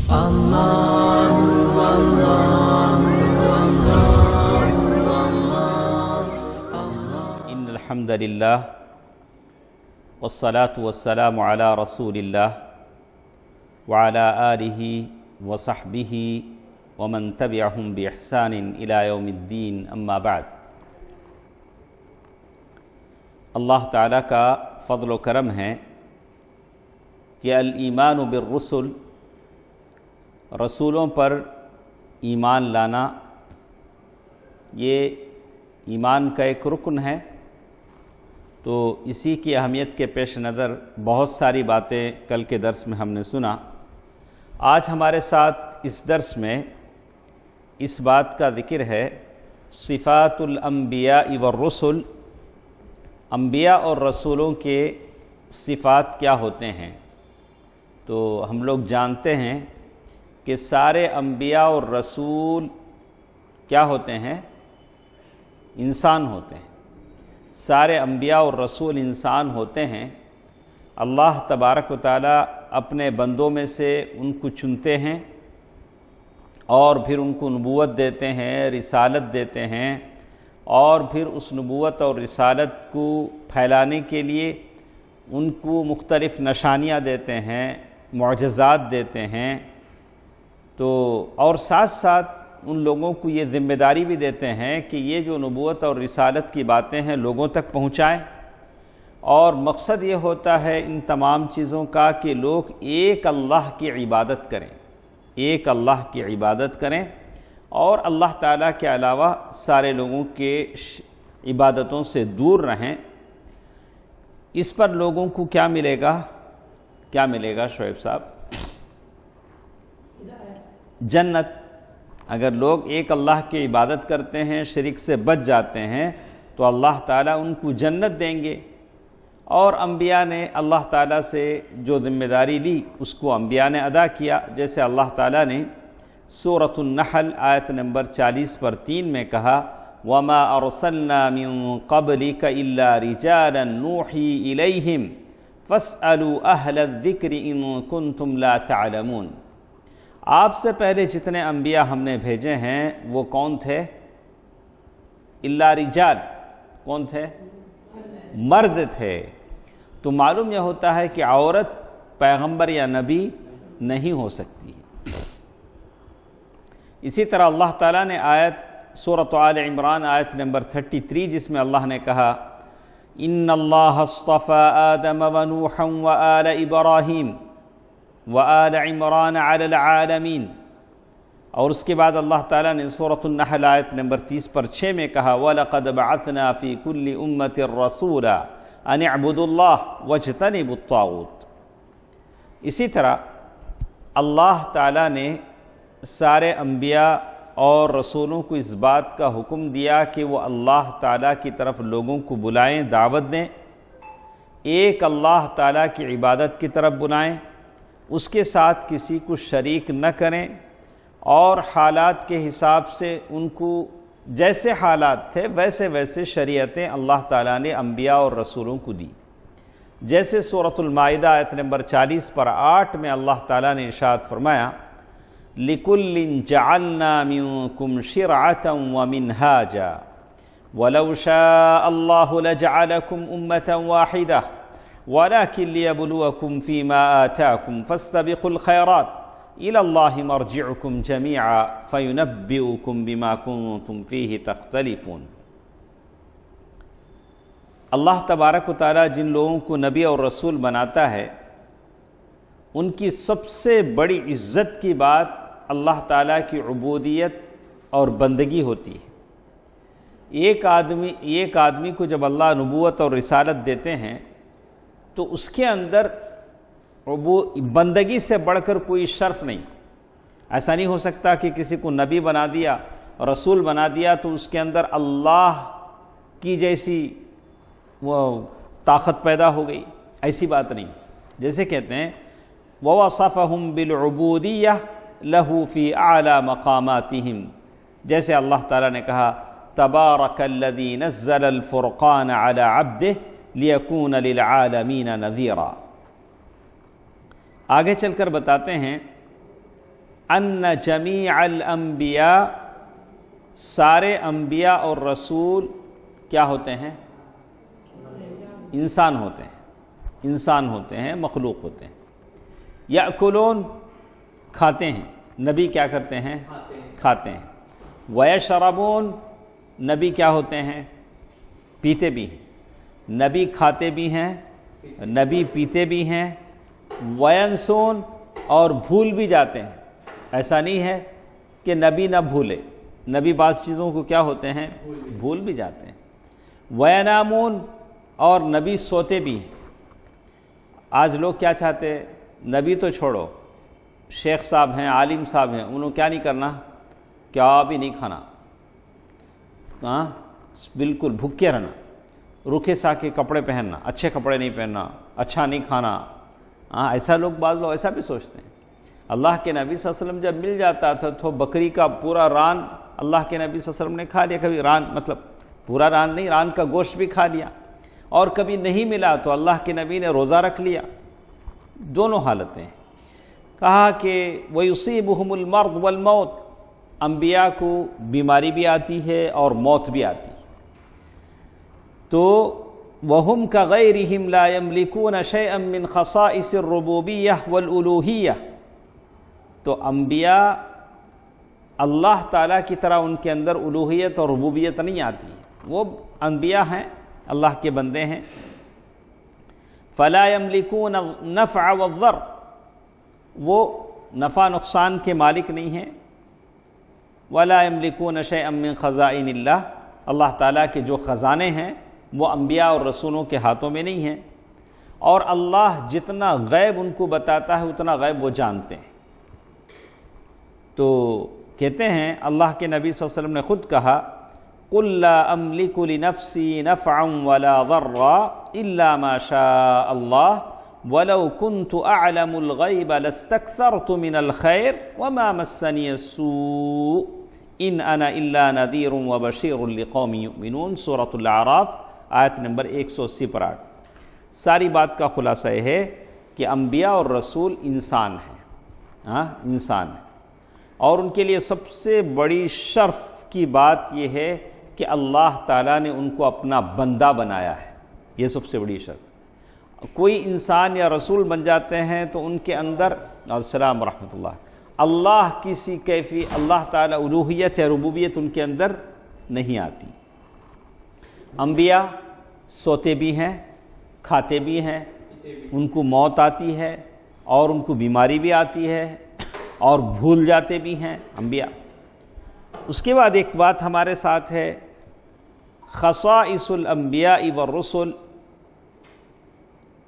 ان الحمد للہ والصلاة والسلام علی رسول اللہ وعلی آلہ وصحبہ ومن تبعہم بإحسان الی یوم الدین اما بعد۔ اللہ تعالیٰ کا فضل و کرم ہے کہ الایمان بالرسل، رسولوں پر ایمان لانا یہ ایمان کا ایک رکن ہے۔ تو اسی کی اہمیت کے پیش نظر بہت ساری باتیں کل کے درس میں ہم نے سنا۔ آج ہمارے ساتھ اس درس میں اس بات کا ذکر ہے صفات الانبیاء والرسل، انبیاء اور رسولوں کے صفات کیا ہوتے ہیں۔ تو ہم لوگ جانتے ہیں کہ سارے انبیاء اور رسول کیا ہوتے ہیں؟ انسان ہوتے ہیں۔ سارے انبیاء اور رسول انسان ہوتے ہیں۔ اللہ تبارک و تعالیٰ اپنے بندوں میں سے ان کو چنتے ہیں اور پھر ان کو نبوت دیتے ہیں، رسالت دیتے ہیں، اور پھر اس نبوت اور رسالت کو پھیلانے کے لیے ان کو مختلف نشانیاں دیتے ہیں، معجزات دیتے ہیں۔ تو اور ساتھ ساتھ ان لوگوں کو یہ ذمہ داری بھی دیتے ہیں کہ یہ جو نبوت اور رسالت کی باتیں ہیں لوگوں تک پہنچائیں، اور مقصد یہ ہوتا ہے ان تمام چیزوں کا کہ لوگ ایک اللہ کی عبادت کریں، ایک اللہ کی عبادت کریں، اور اللہ تعالیٰ کے علاوہ سارے لوگوں کے عبادتوں سے دور رہیں۔ اس پر لوگوں کو کیا ملے گا؟ کیا ملے گا شعیب صاحب؟ جنت۔ اگر لوگ ایک اللہ کی عبادت کرتے ہیں، شرک سے بچ جاتے ہیں، تو اللہ تعالیٰ ان کو جنت دیں گے۔ اور انبیاء نے اللہ تعالیٰ سے جو ذمہ داری لی اس کو انبیاء نے ادا کیا، جیسے اللہ تعالیٰ نے سورۃ النحل آیت نمبر 40 پر 3 میں کہا وَمَا أَرْسَلْنَا مِن قَبْلِكَ إِلَّا رِجَالًا نُوحِي إِلَيْهِمْ فَاسْأَلُوا أَهْلَ الذِّكْرِ إِن كُنتُمْ لَا تَعْلَمُونَ۔ آپ سے پہلے جتنے انبیاء ہم نے بھیجے ہیں وہ کون تھے؟ الا رجال، کون تھے؟ مرد تھے۔ تو معلوم یہ ہوتا ہے کہ عورت پیغمبر یا نبی نہیں ہو سکتی۔ اسی طرح اللہ تعالیٰ نے آیت سورۃ آل عمران آیت نمبر 33 جس میں اللہ نے کہا ان اللہ اصطفى آدم ونوحا وآل ابراہیم وآل عمران علی العالمین، اور اس کے بعد اللہ تعالیٰ نے سورۃ النحل آیت نمبر 30 پر 6 میں کہا وَلَقَدْ بَعَثْنَا فِي كُلِّ أُمَّةٍ رَسُولًا أَنِ اعْبُدُوا اللَّهَ وَاجْتَنِبُوا الطَّاغُوتَ۔ اسی طرح اللہ تعالیٰ نے سارے انبیاء اور رسولوں کو اس بات کا حکم دیا کہ وہ اللہ تعالیٰ کی طرف لوگوں کو بلائیں، دعوت دیں، ایک اللہ تعالیٰ کی عبادت کی طرف بلائیں، اس کے ساتھ کسی کو شریک نہ کریں، اور حالات کے حساب سے ان کو جیسے حالات تھے ویسے ویسے شریعتیں اللہ تعالیٰ نے انبیاء اور رسولوں کو دی۔ جیسے سورۃ المائدہ آیت نمبر 40 پر 8 میں اللہ تعالیٰ نے ارشاد فرمایا لِكُلٍّ جَعَلْنَا مِنْكُمْ شِرْعَةً وَمِنْهَاجًا وَلَوْ شَاءَ اللَّهُ لَجَعَلَكُمْ أُمَّةً وَاحِدَةً وَلَكِنْ لِيَبْلُوَكُمْ فِي مَا آتَاكُمْ فَاسْتَبِقُوا الْخَيْرَاتِ إِلَى اللَّهِ مَرْجِعُكُمْ جَمِيعًا فَيُنَبِّئُكُمْ بِمَا كُنْتُمْ فِيهِ تَخْتَلِفُونَ۔ اللہ تبارک و تعالیٰ جن لوگوں کو نبی اور رسول بناتا ہے ان کی سب سے بڑی عزت کی بات اللہ تعالیٰ کی عبودیت اور بندگی ہوتی ہے۔ ایک آدمی کو جب اللہ نبوت اور رسالت دیتے ہیں تو اس کے اندر بندگی سے بڑھ کر کوئی شرف نہیں۔ ایسا نہیں ہو سکتا کہ کسی کو نبی بنا دیا، رسول بنا دیا تو اس کے اندر اللہ کی جیسی وہ طاقت پیدا ہو گئی، ایسی بات نہیں۔ جیسے کہتے ہیں وَوَصَفَهُمْ بِالْعُبُودِيَّةِ لَهُ فِي أَعْلَى مَقَامَاتِهِمْ، جیسے اللہ تعالیٰ نے کہا تَبَارَكَ الَّذِي نَزَّلَ الْفُرْقَانَ عَلَى عَبْدِهِ لِيَكُونَ لِلْعَالَمِينَ نَذِيرًا۔ آگے چل کر بتاتے ہیں ان جمیع الانبیاء، سارے انبیاء اور رسول کیا ہوتے ہیں؟ انسان ہوتے ہیں، انسان ہوتے ہیں، مخلوق ہوتے ہیں۔ یأکلون، کھاتے ہیں، نبی کیا کرتے ہیں؟ کھاتے ہیں۔ ویشربون، نبی کیا ہوتے ہیں؟ پیتے بھی ہیں۔ نبی کھاتے بھی ہیں، نبی پیتے بھی ہیں۔ وینسون، اور بھول بھی جاتے ہیں۔ ایسا نہیں ہے کہ نبی نہ بھولے، نبی بعض چیزوں کو کیا ہوتے ہیں؟ بھول بھی جاتے ہیں۔ وینامون، اور نبی سوتے بھی ہیں۔ آج لوگ کیا چاہتے ہیں؟ نبی تو چھوڑو، شیخ صاحب ہیں، عالم صاحب ہیں، انہوں کیا نہیں کرنا؟ کیا بھی نہیں کھانا، ہاں بالکل بھوکے رہنا، روکھے ساکے کپڑے پہننا، اچھے کپڑے نہیں پہننا، اچھا نہیں کھانا۔ ہاں ایسا لوگ، بعض لوگ ایسا بھی سوچتے ہیں۔ اللہ کے نبی صلی اللہ علیہ وسلم جب مل جاتا تھا تو بکری کا پورا ران اللہ کے نبی صلی اللہ علیہ وسلم نے کھا لیا۔ کبھی ران مطلب پورا ران نہیں، ران کا گوشت بھی کھا لیا، اور کبھی نہیں ملا تو اللہ کے نبی نے روزہ رکھ لیا۔ دونوں حالتیں ہیں۔ کہا کہ وَيُصِيبُهُمُ الْمَرْضُ وَالْمَوْتُ، انبیاء کو بیماری بھی آتی ہے اور موت بھی آتی ہے۔ تو وَهُمْ كَغَيْرِهِمْ لَا يَمْلِكُونَ شَيْئًا مِّنْ خَصَائِصِ الرُّبُوبِيَّةِ وَالْأُلُوهِيَّةِ، تو انبیاء اللہ تعالیٰ کی طرح ان کے اندر الوہیت اور ربوبیت نہیں آتی ہے، وہ انبیاء ہیں، اللہ کے بندے ہیں۔ فَلَا يَمْلِكُونَ النَّفْعَ وَالضَّرَّ، وہ نفع نقصان کے مالک نہیں ہیں۔ وَلَا يَمْلِكُونَ شَيْئًا مِّن خَزَائِنِ اللَّهِ، اللہ تعالیٰ کے جو خزانے ہیں وہ انبیاء اور رسولوں کے ہاتھوں میں نہیں ہیں، اور اللہ جتنا غیب ان کو بتاتا ہے اتنا غیب وہ جانتے ہیں۔ تو کہتے ہیں اللہ کے نبی صلی اللہ علیہ وسلم نے خود کہا قُلْ لَا أَمْلِكُ لِنَفْسِي نَفْعًا وَلَا ضَرًّا إِلَّا مَا شَاءَ اللَّهُ وَلَوْ كُنْتُ أَعْلَمُ الْغَيْبَ لَاسْتَكْثَرْتُ مِنَ الْخَيْرِ وَمَا مَسَّنِيَ السُّوءُ إِنْ أَنَا إِلَّا نَذِيرٌ وَبَشِيرٌ لِقَوْمٍ يُؤْمِنُونَ، سورۃ الاعراف آیت نمبر 180 پر 8۔ ساری بات کا خلاصہ یہ ہے کہ انبیاء اور رسول انسان ہیں، ہاں انسان ہیں، اور ان کے لیے سب سے بڑی شرف کی بات یہ ہے کہ اللہ تعالیٰ نے ان کو اپنا بندہ بنایا ہے، یہ سب سے بڑی شرف۔ کوئی انسان یا رسول بن جاتے ہیں تو ان کے اندر، السلام ورحمۃ اللہ، اللہ کسی کیفی اللہ تعالیٰ الوہیت یا ربوبیت ان کے اندر نہیں آتی۔ انبیاء سوتے بھی ہیں، کھاتے بھی ہیں، ان کو موت آتی ہے اور ان کو بیماری بھی آتی ہے اور بھول جاتے بھی ہیں انبیاء۔ اس کے بعد ایک بات ہمارے ساتھ ہے، خصائص الانبیاء والرسل،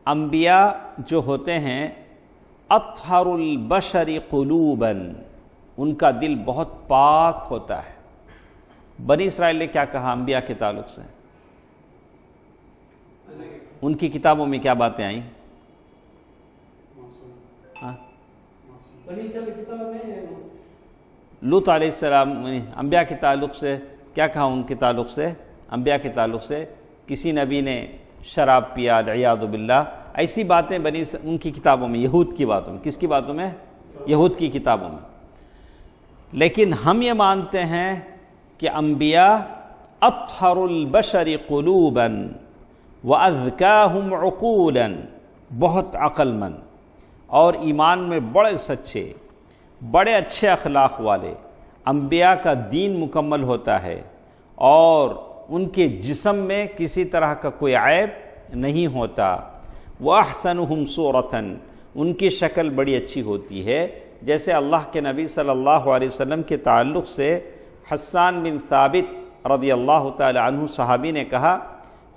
انبیاء جو ہوتے ہیں اطہر البشر قلوبا، ان کا دل بہت پاک ہوتا ہے۔ بنی اسرائیل نے کیا کہا انبیاء کے تعلق سے؟ ان کی کتابوں میں کیا باتیں آئیں؟ لوط علیہ السلام انبیاء کے تعلق سے کیا کہا؟ ان کے تعلق سے، انبیاء کے تعلق سے کسی نبی نے شراب پیا، والعیاذ باللہ، ایسی باتیں بنی ان کی کتابوں میں، یہود کی باتوں میں۔ کس کی باتوں میں؟ یہود کی کتابوں میں۔ لیکن ہم یہ مانتے ہیں کہ انبیاء اطہر البشر قلوبا وَأَذْكَاهُمْ عُقُولًا، بہت عقل مند اور ایمان میں بڑے سچے، بڑے اچھے اخلاق والے انبیاء کا دین مکمل ہوتا ہے، اور ان کے جسم میں کسی طرح کا کوئی عیب نہیں ہوتا۔ وَأَحْسَنُهُمْ صُورَةً، ان کی شکل بڑی اچھی ہوتی ہے۔ جیسے اللہ کے نبی صلی اللہ علیہ وسلم کے تعلق سے حسان بن ثابت رضی اللہ تعالی عنہ صحابی نے کہا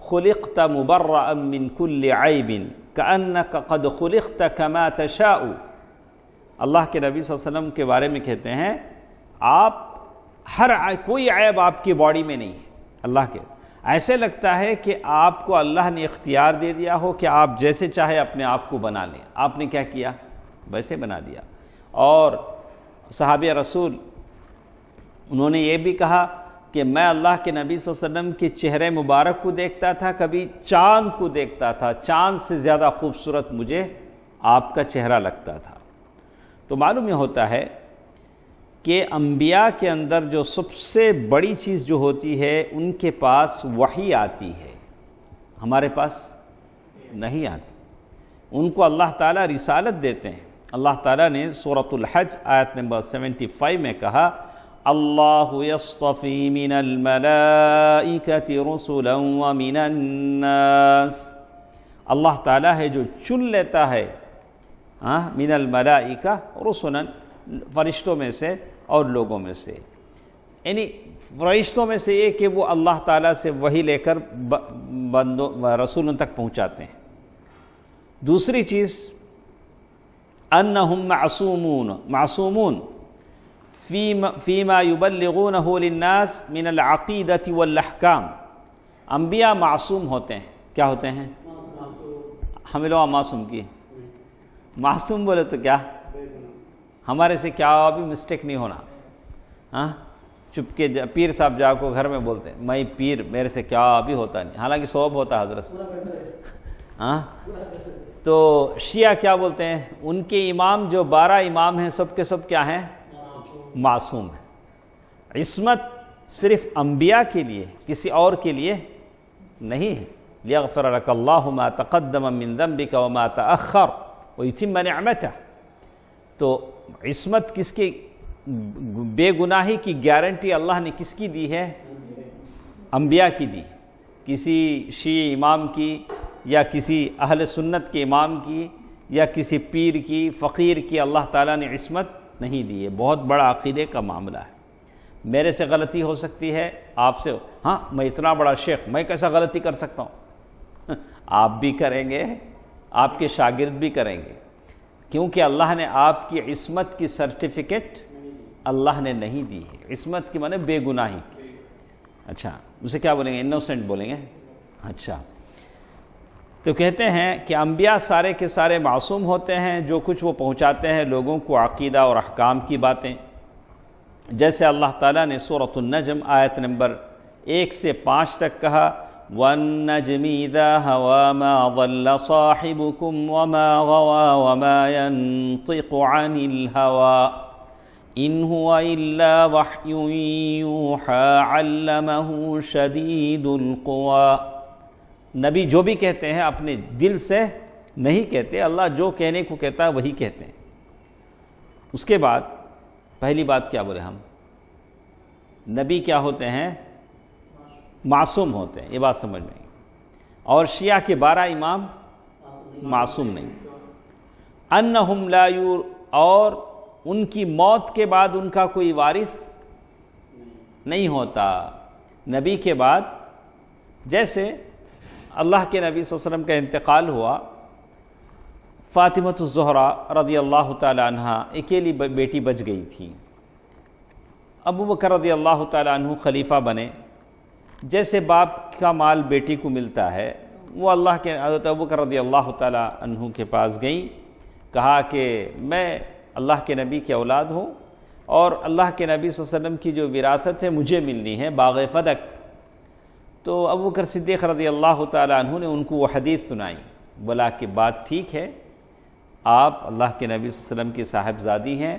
خلقت مبرأ من كل عیب کأنک قد خلقت کما تشاء۔ اللہ کے نبی صلی اللہ علیہ وسلم کے بارے میں کہتے ہیں آپ کوئی عیب آپ کی باڈی میں نہیں ہے۔ اللہ کے ایسے لگتا ہے کہ آپ کو اللہ نے اختیار دے دیا ہو کہ آپ جیسے چاہے اپنے آپ کو بنا لیں۔ آپ نے کیا کیا؟ ویسے بنا دیا۔ اور صحابہ رسول انہوں نے یہ بھی کہا کہ میں اللہ کے نبی صلی اللہ علیہ وسلم کے چہرے مبارک کو دیکھتا تھا، کبھی چاند کو دیکھتا تھا، چاند سے زیادہ خوبصورت مجھے آپ کا چہرہ لگتا تھا۔ تو معلوم یہ ہوتا ہے کہ انبیاء کے اندر جو سب سے بڑی چیز جو ہوتی ہے ان کے پاس وحی آتی ہے، ہمارے پاس نہیں آتی۔ ان کو اللہ تعالیٰ رسالت دیتے ہیں۔ اللہ تعالیٰ نے سورۃ الحج آیت نمبر 75 میں کہا اللہ یصطفی من الملائکۃ رسلا ومن الناس، اللہ تعالیٰ ہے جو چن لیتا ہے من الملائکہ رسلا، فرشتوں میں سے اور لوگوں میں سے، یعنی فرشتوں میں سے یہ کہ وہ اللہ تعالیٰ سے وحی لے کر رسولوں تک پہنچاتے ہیں۔ دوسری چیز انہم معصومون فیما یبلغونہ للناس من العقیدۃ والاحکام، انبیاء معصوم ہوتے ہیں۔ کیا ہوتے ہیں؟ ہمیں لوگ معصوم کی معصوم بولے تو کیا ہمارے سے کیا بھی مسٹیک نہیں ہونا، چپ کے پیر صاحب جا کو گھر میں بولتے ہیں میں پیر، میرے سے کیا بھی ہوتا نہیں، حالانکہ ثواب ہوتا ہے حضرت سے۔ تو شیعہ کیا بولتے ہیں؟ ان کے امام جو 12 امام ہیں سب کے سب کیا ہیں؟ معصوم ہیں۔ عصمت صرف انبیاء کے لیے، کسی اور کے لیے نہیں ہے۔ لیغفر لک اللہ ما تقدم من ذنبک وما تأخر ویتم نعمتہ۔ تو عصمت کس کی، بے گناہی کی گارنٹی اللہ نے کس کی دی ہے؟ انبیاء کی دی۔ کسی شیعہ امام کی یا کسی اہل سنت کے امام کی یا کسی پیر کی، فقیر کی اللہ تعالیٰ نے عصمت نہیں دی ہے۔ بہت بڑا عقیدے کا معاملہ ہے۔ میرے سے غلطی ہو سکتی ہے، آپ سے، ہاں میں اتنا بڑا شیخ، میں کیسا غلطی کر سکتا ہوں؟ آپ بھی کریں گے، آپ کے شاگرد بھی کریں گے، کیونکہ اللہ نے آپ کی عصمت کی سرٹیفکیٹ اللہ نے نہیں دی ہے۔ عصمت کی معنی بے گناہی کی۔ اچھا اسے کیا بولیں گے؟ انوسنٹ بولیں گے۔ اچھا تو کہتے ہیں کہ انبیاء سارے کے سارے معصوم ہوتے ہیں، جو کچھ وہ پہنچاتے ہیں لوگوں کو عقیدہ اور احکام کی باتیں، جیسے اللہ تعالیٰ نے سورۃ النجم آیت نمبر 1 سے 5 تک کہا وَالنَّجْمِ إِذَا هَوَى مَا ضَلَّ صَاحِبُكُمْ وَمَا غَوَى وَمَا يَنطِقُ عَنِ الْهَوَى إِنْ هُوَ إِلَّا وَحْيٌ يُوحَى عَلَّمَهُ شَدِيدُ الْقُوَى۔ نبی جو بھی کہتے ہیں اپنے دل سے نہیں کہتے، اللہ جو کہنے کو کہتا ہے وہی کہتے ہیں۔ اس کے بعد پہلی بات کیا بولے ہم؟ نبی کیا ہوتے ہیں؟ معصوم ہوتے ہیں، یہ بات سمجھ میں۔ اور شیعہ کے 12 امام معصوم نہیں۔ انہم لا یور، اور ان کی موت کے بعد ان کا کوئی وارث نہیں ہوتا۔ نبی کے بعد جیسے اللہ کے نبی صلی اللہ علیہ وسلم کا انتقال ہوا، فاطمۃ الزہرا رضی اللہ تعالی عنہ اکیلی بیٹی بچ گئی تھی، ابو بکر رضی اللہ تعالی عنہ خلیفہ بنے۔ جیسے باپ کا مال بیٹی کو ملتا ہے، وہ اللہ کے حضرت ابو بکر رضی اللہ تعالی عنہ کے پاس گئیں، کہا کہ میں اللہ کے نبی کی اولاد ہوں اور اللہ کے نبی صلی اللہ علیہ وسلم کی جو وراثت ہے مجھے ملنی ہے، باغ فدق۔ تو ابو بکر صدیق رضی اللہ تعالی عنہ نے ان کو وہ حدیث سنائی، بولا کہ بات ٹھیک ہے، آپ اللہ کے نبی صلی اللہ علیہ وسلم کی صاحبزادی ہیں،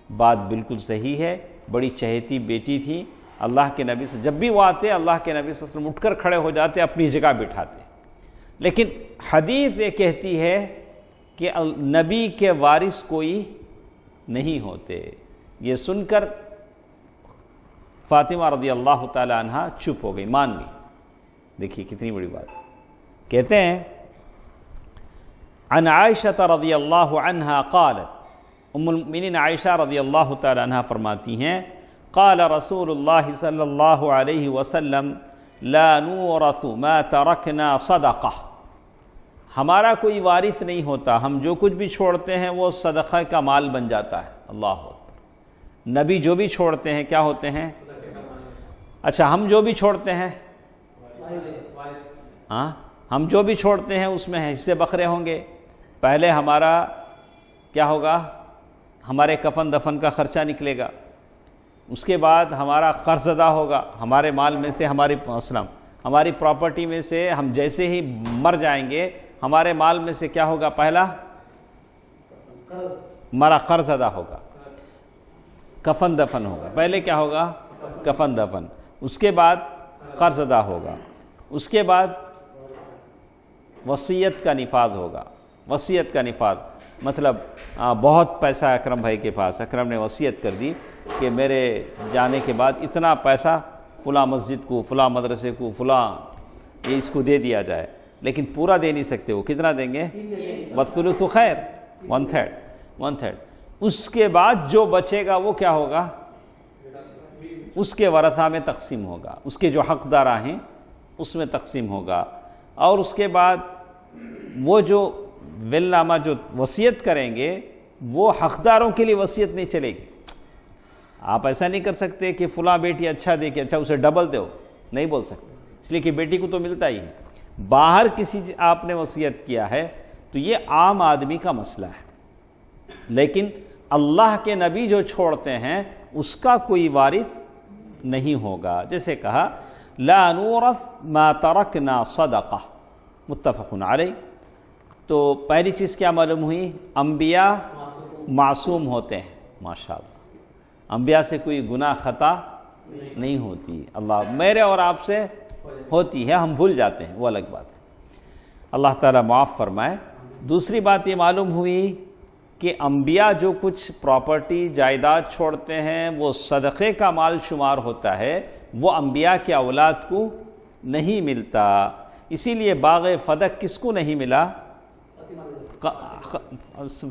بات بالکل صحیح ہے، بڑی چہیتی بیٹی تھی، اللہ کے نبی سے جب بھی وہ آتے اللہ کے نبی صلی اللہ علیہ وسلم اٹھ کر کھڑے ہو جاتے، اپنی جگہ بٹھاتے۔ لیکن حدیث یہ کہتی ہے کہ نبی کے وارث کوئی نہیں ہوتے۔ یہ سن کر فاطمہ رضی اللہ تعالی عنہ چپ ہو گئی، مان لی۔ دیکھیے کتنی بڑی بات۔ کہتے ہیں عن عائشہ رضی اللہ عنہا قالت، ام المؤمنین عائشہ رضی اللہ تعالی عنہ فرماتی ہیں قال رسول اللہ صلی اللہ علیہ وسلم لا نورث ما ترکنا صدقہ، ہمارا کوئی وارث نہیں ہوتا، ہم جو کچھ بھی چھوڑتے ہیں وہ صدقہ کا مال بن جاتا ہے۔ اللہ اکبر۔ نبی جو بھی چھوڑتے ہیں کیا ہوتے ہیں؟ اچھا ہم جو بھی چھوڑتے ہیں، ہاں ہم جو بھی چھوڑتے ہیں اس میں حصے بکھرے ہوں گے۔ پہلے ہمارا کیا ہوگا؟ ہمارے کفن دفن کا خرچہ نکلے گا، اس کے بعد ہمارا قرض ادا ہوگا، ہمارے مال میں سے ہماری پراپرٹی میں سے ہم جیسے ہی مر جائیں گے ہمارے مال میں سے کیا ہوگا؟ پہلا ہمارا قرض ادا ہوگا۔ کفن دفن ہوگا. پہلے کیا ہوگا؟ کفن دفن. اس کے بعد قرض ادا ہوگا. اس کے بعد وصیت کا نفاذ ہوگا. وصیت کا نفاذ مطلب بہت پیسہ اکرم بھائی کے پاس، اکرم نے وصیت کر دی کہ میرے جانے کے بعد اتنا پیسہ فلاں مسجد کو، فلاں مدرسے کو، فلاں یہ اس کو دے دیا جائے، لیکن پورا دے نہیں سکتے. وہ کتنا دیں گے؟ والثلث خیر، 1/3. اس کے بعد جو بچے گا وہ کیا ہوگا؟ اس کے ورثہ میں تقسیم ہوگا، اس کے جو حقدار ہیں اس میں تقسیم ہوگا. اور اس کے بعد وہ جو ول نامہ جو وصیت کریں گے وہ حقداروں کے لیے وصیت نہیں چلے گی. آپ ایسا نہیں کر سکتے کہ فلاں بیٹی اچھا دے کے اچھا اسے ڈبل دو، نہیں بول سکتے، اس لیے کہ بیٹی کو تو ملتا ہی ہے. باہر کسی آپ نے وصیت کیا ہے تو یہ عام آدمی کا مسئلہ ہے، لیکن اللہ کے نبی جو چھوڑتے ہیں اس کا کوئی وارث نہیں ہوگا. جیسے کہا لا نورث ما ترکنا صدقہ، متفق علیہ. تو پہلی چیز کیا معلوم ہوئی؟ انبیاء معصوم ہوتے ہیں. ماشاءاللہ انبیاء سے کوئی گناہ خطا نہیں ہوتی. اللہ میرے اور آپ سے ہوتی ہے، ہم بھول جاتے ہیں، وہ الگ بات ہے. اللہ تعالیٰ معاف فرمائے. دوسری بات یہ معلوم ہوئی کہ انبیاء جو کچھ پراپرٹی جائیداد چھوڑتے ہیں وہ صدقے کا مال شمار ہوتا ہے، وہ انبیاء کے اولاد کو نہیں ملتا. اسی لیے باغ فدق کس کو نہیں ملا؟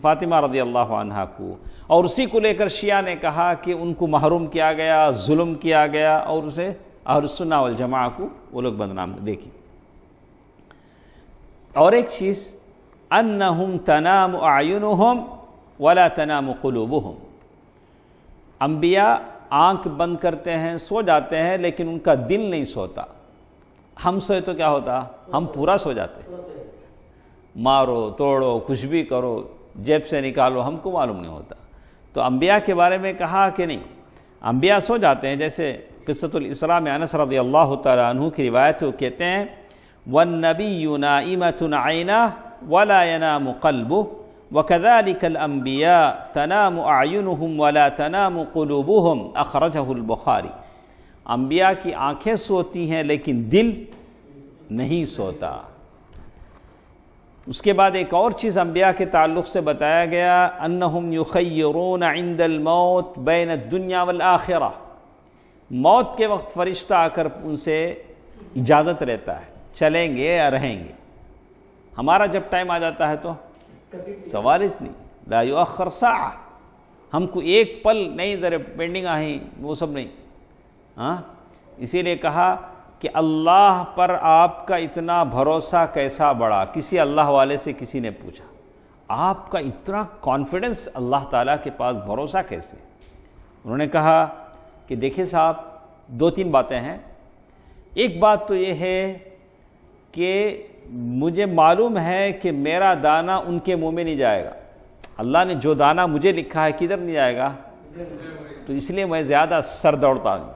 فاطمہ رضی اللہ عنہا کو. اور اسی کو لے کر شیعہ نے کہا کہ ان کو محروم کیا گیا، ظلم کیا گیا، اور اسے اہل السنہ والجماعہ کو وہ لوگ بدنام. دیکھیں اور ایک چیز، انہم تنام اعینہم ولا تنام قلوبہم. انبیاء آنکھ بند کرتے ہیں، سو جاتے ہیں، لیکن ان کا دل نہیں سوتا. ہم سوئے تو کیا ہوتا؟ ہم پورا سو جاتے، مارو توڑو کچھ بھی کرو، جیب سے نکالو، ہم کو معلوم نہیں ہوتا. تو انبیاء کے بارے میں کہا کہ نہیں، انبیاء سو جاتے ہیں. جیسے قصۃ الاسراء میں انس رضی اللہ تعالیٰ عنہ کی روایت وہ کہتے ہیں وَالنَّبِيُّ نَائِمَةٌ عَيْنَهُ وَلَا يَنَامُ قَلْبُهُ وَكَذَلِكَ الْأَنْبِيَاءُ تَنَامُ أَعْيُنُهُمْ وَلَا تَنَامُ قُلُوبُهُمْ أخرجه البخاری. انبیاء کی آنکھیں سوتی ہیں لیکن دل نہیں سوتا. اس کے بعد ایک اور چیز انبیاء کے تعلق سے بتایا گیا، انہم یخیرون عند الموت بین الدنیا والآخرہ. موت کے وقت فرشتہ آ کر ان سے اجازت لیتا ہے، چلیں گے یا رہیں گے. ہمارا جب ٹائم آ جاتا ہے تو سوال ہی نہیں، لا یؤخر ساعہ. ہم کو ایک پل نہیں ذرا پینڈنگ آہیں، وہ سب نہیں. اسی لیے کہا کہ اللہ پر آپ کا اتنا بھروسہ کیسا بڑھا. کسی اللہ والے سے کسی نے پوچھا آپ کا اتنا کانفیڈنس اللہ تعالیٰ کے پاس بھروسہ کیسے؟ انہوں نے کہا کہ دیکھیں صاحب، 2-3 باتیں ہیں. ایک بات تو یہ ہے کہ مجھے معلوم ہے کہ میرا دانہ ان کے منہ میں نہیں جائے گا. اللہ نے جو دانہ مجھے لکھا ہے کدھر نہیں جائے گا، تو اس لیے میں زیادہ سر دوڑتا ہوں،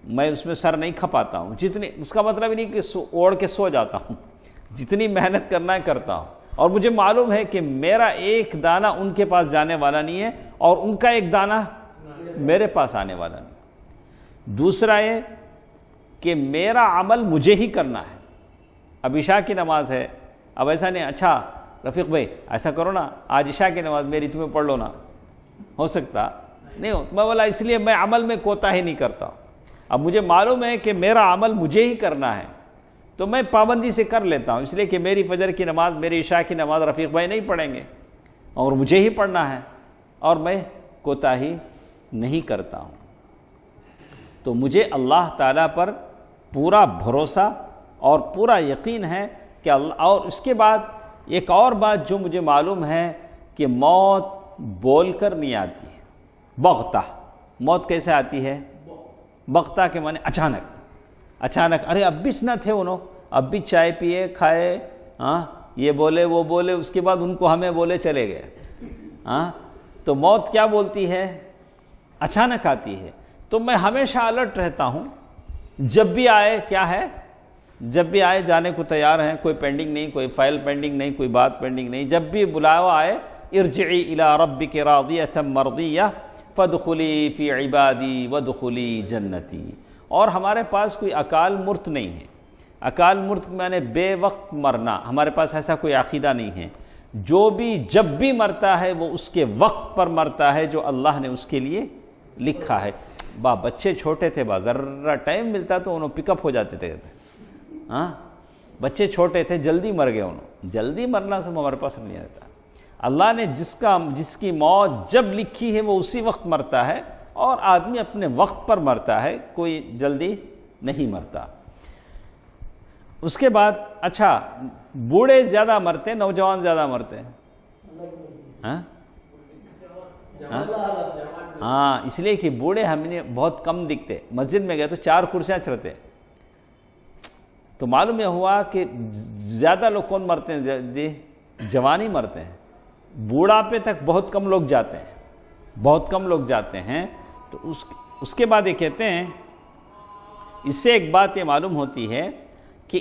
میں اس میں سر نہیں کھپاتا ہوں. جتنی اس کا مطلب ہی نہیں کہ اوڑھ کے سو جاتا ہوں، جتنی محنت کرنا ہے کرتا ہوں. اور مجھے معلوم ہے کہ میرا ایک دانہ ان کے پاس جانے والا نہیں ہے اور ان کا ایک دانہ میرے پاس آنے والا نہیں. دوسرا یہ کہ میرا عمل مجھے ہی کرنا ہے. اب عشاء کی نماز ہے، اب ایسا نہیں اچھا رفیق بھائی ایسا کرو نا، آج عشاء کی نماز میری تمہیں پڑھ لو نا، ہو سکتا نہیں ہو. میں بولا اس لیے میں عمل میں کوتاہی نہیں کرتا. اب مجھے معلوم ہے کہ میرا عمل مجھے ہی کرنا ہے تو میں پابندی سے کر لیتا ہوں، اس لیے کہ میری فجر کی نماز، میری عشاء کی نماز رفیق بھائی نہیں پڑھیں گے اور مجھے ہی پڑھنا ہے اور میں کوتاہی نہیں کرتا ہوں. تو مجھے اللہ تعالیٰ پر پورا بھروسہ اور پورا یقین ہے کہ اللہ. اور اس کے بعد ایک اور بات جو مجھے معلوم ہے کہ موت بول کر نہیں آتی ہے، بغتہ. موت کیسے آتی ہے؟ بغتہ کے معنی اچانک. ارے اب بھی نہ تھے انہوں، اب بھی چائے پیے کھائے، یہ بولے وہ بولے، اس کے بعد ان کو ہمیں بولے چلے گئے. تو موت کیا بولتی ہے؟ اچانک آتی ہے. تو میں ہمیشہ الرٹ رہتا ہوں، جب بھی آئے کیا ہے، جب بھی آئے جانے کو تیار ہیں، کوئی پینڈنگ نہیں، کوئی فائل پینڈنگ نہیں، کوئی بات پینڈنگ نہیں. جب بھی بلاوا آئے ارجعی الی ربک راضیۃ مرضیہ فادخلی فی عبادی وادخلی جنتی۔ اور ہمارے پاس کوئی اکال مرت نہیں ہے۔ اکال مرت میں بے وقت مرنا، ہمارے پاس ایسا کوئی عقیدہ نہیں ہے۔ جو بھی جب بھی مرتا ہے وہ اس کے وقت پر مرتا ہے جو اللہ نے اس کے لیے لکھا ہے۔ بچے چھوٹے تھے، ذرا ٹائم ملتا تو انہوں پک اپ ہو جاتے تھے۔ ہاں، بچے چھوٹے تھے، جلدی مر گئے انہوں۔ جلدی مرنا سب ہمارے پاس نہیں رہتا۔ اللہ نے جس کی موت جب لکھی ہے وہ اسی وقت مرتا ہے، اور آدمی اپنے وقت پر مرتا ہے، کوئی جلدی نہیں مرتا۔ اس کے بعد اچھا، بوڑھے زیادہ مرتے ہیں نوجوان زیادہ مرتے ہیں؟ ہاں، اس لیے کہ بوڑھے ہمیں بہت کم دکھتے۔ مسجد میں گئے تو 4 کرسیاں چڑھتے، تو معلوم یہ ہوا کہ زیادہ لوگ کون مرتے ہیں؟ جوانی مرتے ہیں۔ بوڑھاپے تک بہت کم لوگ جاتے ہیں، بہت کم لوگ جاتے ہیں۔ تو اس کے بعد یہ کہتے ہیں، اس سے ایک بات یہ معلوم ہوتی ہے کہ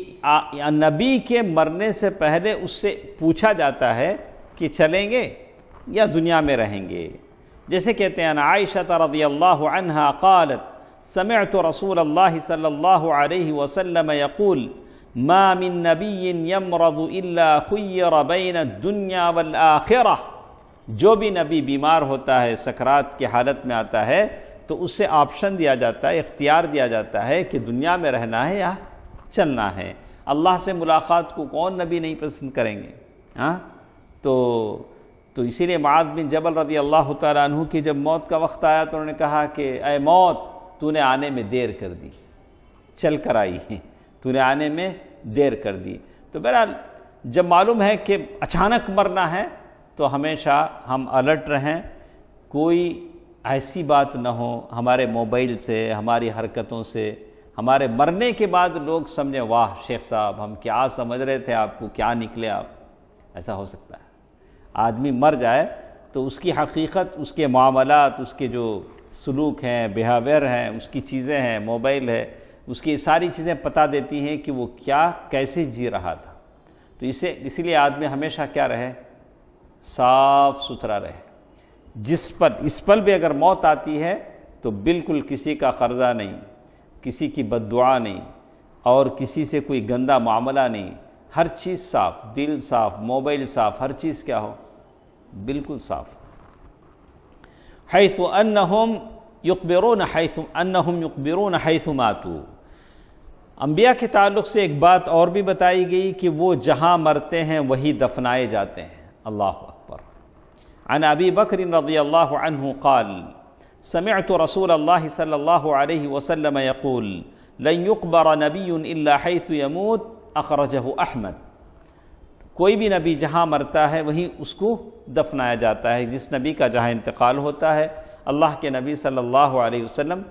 نبی کے مرنے سے پہلے اس سے پوچھا جاتا ہے کہ چلیں گے یا دنیا میں رہیں گے۔ جیسے کہتے ہیں عائشہ رضی اللہ عنہا قالت سمعت رسول اللہ صلی اللہ علیہ وسلم یقول ما من نبی یمرض الا خیر بین الدنیا والآخرہ۔ جو بھی نبی بیمار ہوتا ہے، سکرات کی حالت میں آتا ہے، تو اس سے آپشن دیا جاتا ہے، اختیار دیا جاتا ہے کہ دنیا میں رہنا ہے یا چلنا ہے۔ اللہ سے ملاقات کو کون نبی نہیں پسند کریں گے؟ ہاں، تو اسی لیے معاذ بن جبل رضی اللہ تعالیٰ عنہ کی جب موت کا وقت آیا تو انہوں نے کہا کہ اے موت، تو نے آنے میں دیر کر دی، چل کر آئی ہے، تو نے آنے میں دیر کر دی۔ تو بہرحال جب معلوم ہے کہ اچانک مرنا ہے تو ہمیشہ ہم الرٹ رہیں، کوئی ایسی بات نہ ہو ہمارے موبائل سے، ہماری حرکتوں سے، ہمارے مرنے کے بعد لوگ سمجھیں واہ شیخ صاحب ہم کیا سمجھ رہے تھے آپ کو، کیا نکلے آپ۔ ایسا ہو سکتا ہے آدمی مر جائے تو اس کی حقیقت، اس کے معاملات، اس کے جو سلوک ہیں، بیہیویئر ہیں، اس کی چیزیں ہیں، موبائل ہے، اس کی ساری چیزیں پتہ دیتی ہیں کہ وہ کیا کیسے جی رہا تھا۔ تو اسی لیے آدمی ہمیشہ کیا رہے؟ صاف ستھرا رہے۔ اس پل بھی اگر موت آتی ہے تو بالکل کسی کا قرضہ نہیں، کسی کی بد دعا نہیں، اور کسی سے کوئی گندا معاملہ نہیں، ہر چیز صاف، دل صاف، موبائل صاف، ہر چیز کیا ہو؟ بالکل صاف۔ حیث انہم یقبرون حیث ماتوا۔ انبیاء کے تعلق سے ایک بات اور بھی بتائی گئی کہ وہ جہاں مرتے ہیں وہی دفنائے جاتے ہیں۔ اللہ اکبر۔ عن ابی بکر رضی اللہ عنہ قال سمعت رسول اللہ صلی اللہ علیہ وسلم یقول لن يقبر نبی الا حیث یموت، اخرجہ احمد۔ کوئی بھی نبی جہاں مرتا ہے وہیں اس کو دفنایا جاتا ہے، جس نبی کا جہاں انتقال ہوتا ہے۔ اللہ کے نبی صلی اللہ علیہ وسلم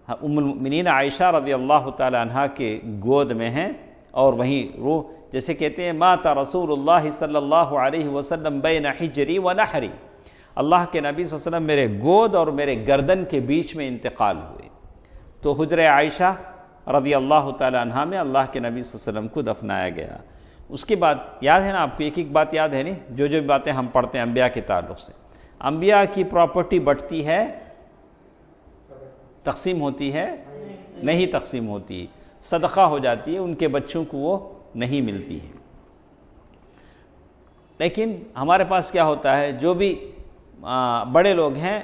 ام المؤمنین عائشہ رضی اللہ تعالی عنہا کے گود میں ہیں، اور وہیں روح، جیسے کہتے ہیں مات رسول اللہ صلی اللہ علیہ وسلم بین حجری و نحری، اللہ کے نبی صلی اللہ علیہ وسلم میرے گود اور میرے گردن کے بیچ میں انتقال ہوئے۔ تو حجر عائشہ رضی اللہ تعالی عنہا میں اللہ کے نبی صلی اللہ علیہ وسلم کو دفنایا گیا۔ اس کے بعد یاد ہے نا آپ کو، ایک بات یاد ہے نہیں، جو باتیں ہم پڑھتے ہیں انبیاء کے تعلق سے، انبیاء کی پراپرٹی بٹتی ہے، تقسیم ہوتی ہے؟ نہیں تقسیم ہوتی، صدقہ ہو جاتی ہے، ان کے بچوں کو وہ نہیں ملتی ہے۔ لیکن ہمارے پاس کیا ہوتا ہے، جو بھی بڑے لوگ ہیں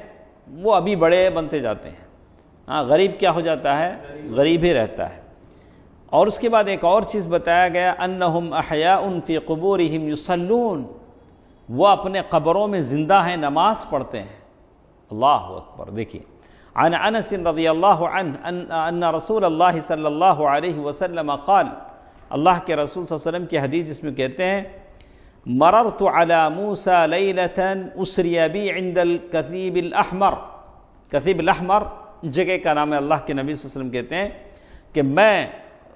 وہ ابھی بڑے بنتے جاتے ہیں، غریب کیا ہو جاتا ہے؟ غریب ہی رہتا ہے۔ اور اس کے بعد ایک اور چیز بتایا گیا، انہم احیاء فی قبورہم یصلون، وہ اپنے قبروں میں زندہ ہیں، نماز پڑھتے ہیں۔ اللہ اکبر۔ دیکھیے عن انس رضی اللہ عنہ ان رسول اللہ صلی اللہ علیہ وسلم قال، اللہ کے رسول صلی اللہ علیہ وسلم کی حدیث جس میں کہتے ہیں مررت على موسى ليلة اسری بی عند الکثیب الاحمر۔ کثیب الاحمر جگہ کا نام ہے۔ اللہ کے نبی صلی اللہ علیہ وسلم کہتے ہیں کہ میں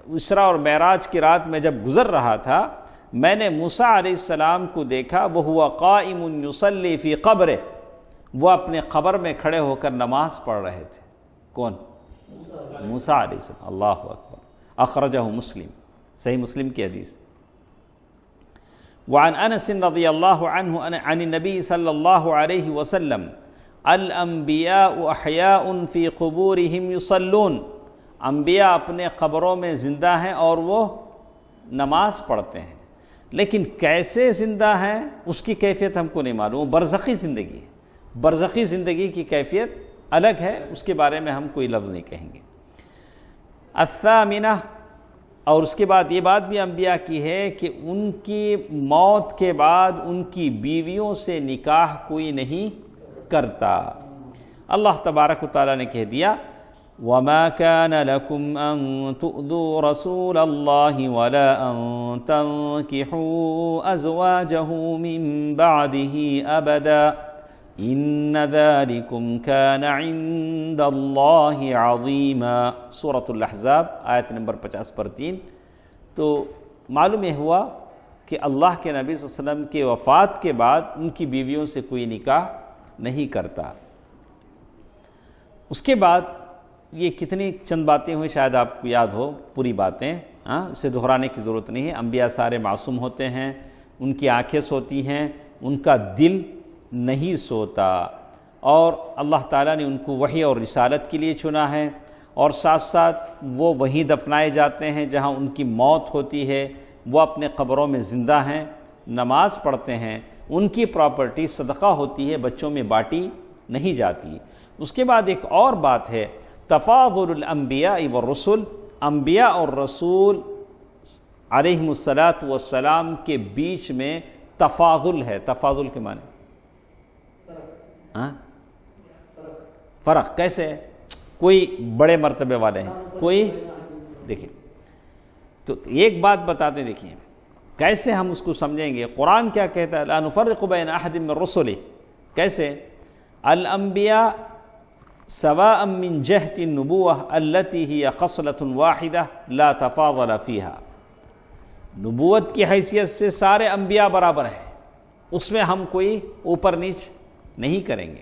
اسرا اور معراج کی رات میں جب گزر رہا تھا، میں نے موسیٰ علیہ السلام کو دیکھا، وہو قائم یصلی فی قبرہ، وہ اپنے قبر میں کھڑے ہو کر نماز پڑھ رہے تھے۔ کون؟ موسیٰ علیہ السلام۔ اللہ اکبر۔ اخرجہ مسلم، صحیح مسلم کی حدیث۔ وعن انس رضی اللہ عنہ عن النبی صلی اللہ علیہ وسلم الانبیاء احیاء فی قبورہم یصلون، انبیاء اپنے قبروں میں زندہ ہیں اور وہ نماز پڑھتے ہیں، لیکن کیسے زندہ ہیں اس کی کیفیت ہم کو نہیں معلوم، برزخی زندگی ہے، برزخی زندگی کی کیفیت الگ ہے، اس کے بارے میں ہم کوئی لفظ نہیں کہیں گے۔ الثامنہ، اور اس کے بعد یہ بات بھی انبیاء کی ہے کہ ان کی موت کے بعد ان کی بیویوں سے نکاح کوئی نہیں کرتا۔ اللہ تبارک و تعالیٰ نے کہہ دیا وَمَا كَانَ لَكُمْ أَن تُؤْذُوا رَسُولَ اللَّهِ وَلَا أَن تَنكِحُوا أَزْوَاجَهُ مِن بَعْدِهِ أَبَدًا إِنَّ ذَلِكُمْ كَانَ عِندَ اللَّهِ عَظِيمًا، سورۃ الاحزاب آیت نمبر 50 تو معلوم یہ ہوا کہ اللہ کے نبی صلی اللہ علیہ وسلم کے وفات کے بعد ان کی بیویوں سے کوئی نکاح نہیں کرتا۔ اس کے بعد یہ کتنی چند باتیں ہوئیں، شاید آپ کو یاد ہو پوری باتیں، اسے دہرانے کی ضرورت نہیں ہے۔ انبیاء سارے معصوم ہوتے ہیں، ان کی آنکھیں سوتی ہیں، ان کا دل نہیں سوتا، اور اللہ تعالیٰ نے ان کو وحی اور رسالت کے لیے چنا ہے، اور ساتھ ساتھ وہ وہیں دفنائے جاتے ہیں جہاں ان کی موت ہوتی ہے، وہ اپنے قبروں میں زندہ ہیں، نماز پڑھتے ہیں، ان کی پراپرٹی صدقہ ہوتی ہے، بچوں میں بانٹی نہیں جاتی۔ اس کے بعد ایک اور بات ہے تفاضل الانبیاء والرسل، انبیاء اور رسول علیہم الصلاۃ والسلام کے بیچ میں تفاضل ہے۔ تفاضل کے معنی فرق کیسے ہے؟ کوئی بڑے مرتبے والے ہیں، کوئی دیکھیں تو ایک بات بتاتے ہیں، دیکھیں کیسے ہم اس کو سمجھیں گے۔ قرآن کیا کہتا ہے؟ لا نفرق بین احد من رسلہ، کیسے؟ الانبیاء سواء من جہت النبوہ التي هي خصلۃ واحدہ لا تفاضل فیہا، نبوت کی حیثیت سے سارے انبیاء برابر ہیں، اس میں ہم کوئی اوپر نیچ نہیں کریں گے۔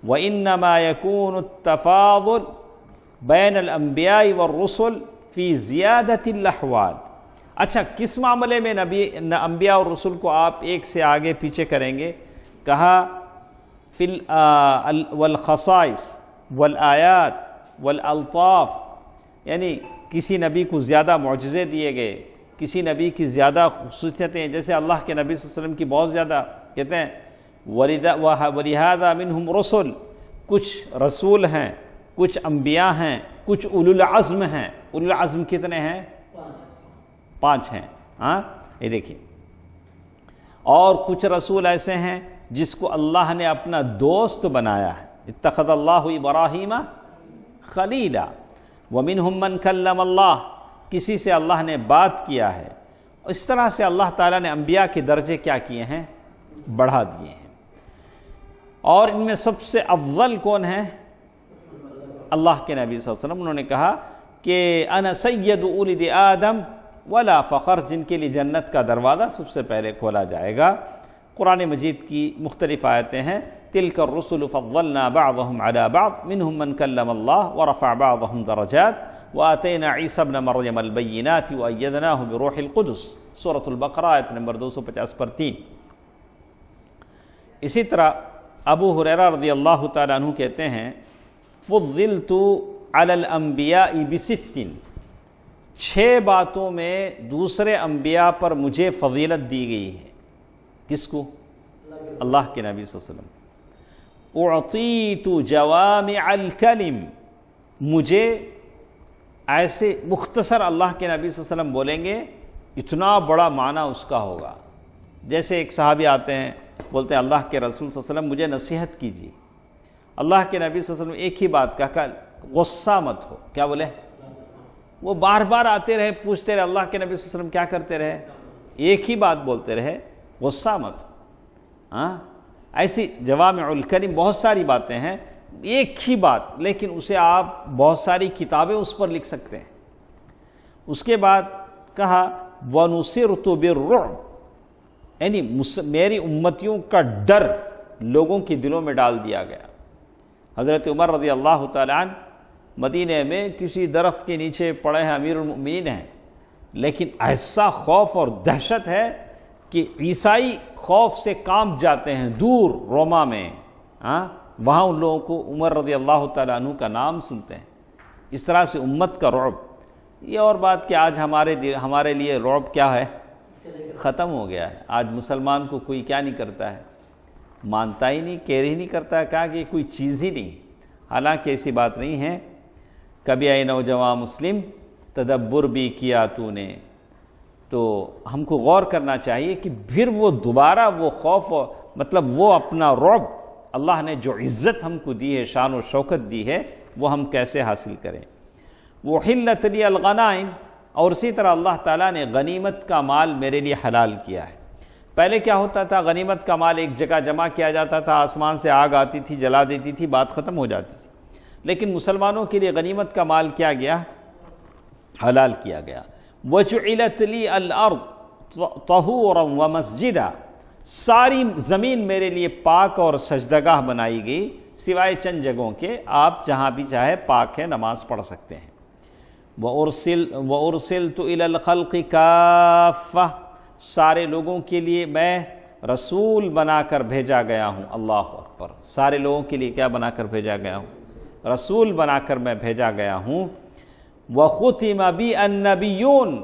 وَإِنَّمَا يَكُونُ التَّفَاضُلُ بَيْنَ الْأَنْبِيَاءِ وَالرُّسُلِ فِي زِيَادَةِ الْأَحْوَالِ، اچھا کس معاملے میں انبیاء اور رسول کو آپ ایک سے آگے پیچھے کریں گے؟ کہا فی والخصائص والآیات والالطاف، یعنی کسی نبی کو زیادہ معجزے دیے گئے، کسی نبی کی زیادہ خصوصیتیں، جیسے اللہ کے نبی صلی اللہ علیہ وسلم کی بہت زیادہ، کہتے ہیں وَلِهَذَا مِنْهُمْ رُسُلٌ، کچھ رسول ہیں، کچھ انبیاء ہیں، کچھ اولو العزم ہیں۔ اولو العزم کتنے ہیں؟ 5 ہیں، یہ دیکھیں۔ اور کچھ رسول ایسے ہیں جس کو اللہ نے اپنا دوست بنایا ہے، اتخذ اللہ ابراہیم خلیلا، ومنہم من کلم اللہ، کسی سے اللہ نے بات کیا ہے۔ اس طرح سے اللہ تعالیٰ نے انبیاء کے درجے کیا کیے ہیں؟ بڑھا دیے ہیں۔ اور ان میں سب سے افضل کون ہیں؟ اللہ کے نبی صلی اللہ علیہ وسلم۔ انہوں نے کہا کہ انا سید اولد آدم ولا فخر، جن کے لیے جنت کا دروازہ سب سے پہلے کھولا جائے گا۔ قرآن مجید کی مختلف آیتیں ہیں، تلک الرسل فضلنا بعضهم على بعض منهم من کلم اللہ ورفع بعضهم درجات وآتینا عیسی ابن مریم البینات وأیدناہ بروح القدس، سورۃ البقرہ آیت نمبر 250 اسی طرح ابو ہریرہ رضی اللہ تعالیٰ عنہ کہتے ہیں فضلت علی الانبیاء بست، 6 باتوں میں دوسرے انبیاء پر مجھے فضیلت دی گئی ہے۔ کس کو؟ اللہ کے نبی صلی اللہ علیہ وسلم۔ اعطیت جوامع الکلم، مجھے ایسے مختصر، اللہ کے نبی صلی اللہ علیہ وسلم بولیں گے اتنا بڑا معنی اس کا ہوگا۔ جیسے ایک صحابی آتے ہیں بولتے ہیں اللہ کے رسول صلی اللہ علیہ وسلم مجھے نصیحت کیجیے، اللہ کے نبی صلی اللہ علیہ وسلم ایک ہی بات کہا، غصہ مت ہو۔ کیا بولے؟ وہ بار بار آتے رہے، پوچھتے رہے اللہ کے نبی صلی اللہ علیہ وسلم کیا کرتے رہے؟ ایک ہی بات بولتے رہے، غصہ مت ہو۔ ایسی جوامع الکلم بہت ساری باتیں ہیں، ایک ہی بات، لیکن اسے آپ بہت ساری کتابیں اس پر لکھ سکتے ہیں۔ اس کے بعد کہا وَنُصِرْتُ بِالرُّعْبِ، یعنی میری امتیوں کا ڈر لوگوں کے دلوں میں ڈال دیا گیا۔ حضرت عمر رضی اللہ تعالیٰ عنہ مدینہ میں کسی درخت کے نیچے پڑے ہیں، امیر المؤمنین ہیں، لیکن ایسا خوف اور دہشت ہے کہ عیسائی خوف سے کانپ جاتے ہیں، دور روما میں وہاں ان لوگوں کو عمر رضی اللہ تعالیٰ عنہ کا نام سنتے ہیں. اس طرح سے امت کا رعب. یہ اور بات کہ آج ہمارے لیے رعب کیا ہے؟ ختم ہو گیا ہے. آج مسلمان کو کوئی کیا نہیں کرتا ہے، مانتا ہی نہیں، کیئر ہی نہیں کرتا ہے، کہا کہ کوئی چیز ہی نہیں. حالانکہ ایسی بات نہیں ہے. کبھی اے نوجوان مسلم تدبر بھی کیا تو نے، تو ہم کو غور کرنا چاہیے کہ پھر وہ دوبارہ وہ خوف، مطلب وہ اپنا رعب اللہ نے جو عزت ہم کو دی ہے، شان و شوکت دی ہے، وہ ہم کیسے حاصل کریں. وحلت لی الغنائم، اور اسی طرح اللہ تعالیٰ نے غنیمت کا مال میرے لیے حلال کیا ہے. پہلے کیا ہوتا تھا؟ غنیمت کا مال ایک جگہ جمع کیا جاتا تھا، آسمان سے آگ آتی تھی، جلا دیتی تھی، بات ختم ہو جاتی تھی. لیکن مسلمانوں کے لیے غنیمت کا مال کیا گیا؟ حلال کیا گیا. وَجُعِلَتْ لِي الْأَرْضُ طَهُورًا وَمَسْجِدًا، ساری زمین میرے لیے پاک اور سجدگاہ بنائی گئی، سوائے چند جگہوں کے، آپ جہاں بھی چاہے پاک ہے، نماز پڑھ سکتے ہیں. وَأُرْسِلْتُ إِلَى الْخَلْقِ كَافَّةً، سارے لوگوں کے لیے میں رسول بنا کر بھیجا گیا ہوں. اللہ اکبر. سارے لوگوں کے لیے کیا بنا کر بھیجا گیا ہوں؟ رسول بنا کر میں بھیجا گیا ہوں. وَخُتِمَ بِي النَّبِيُّونَ،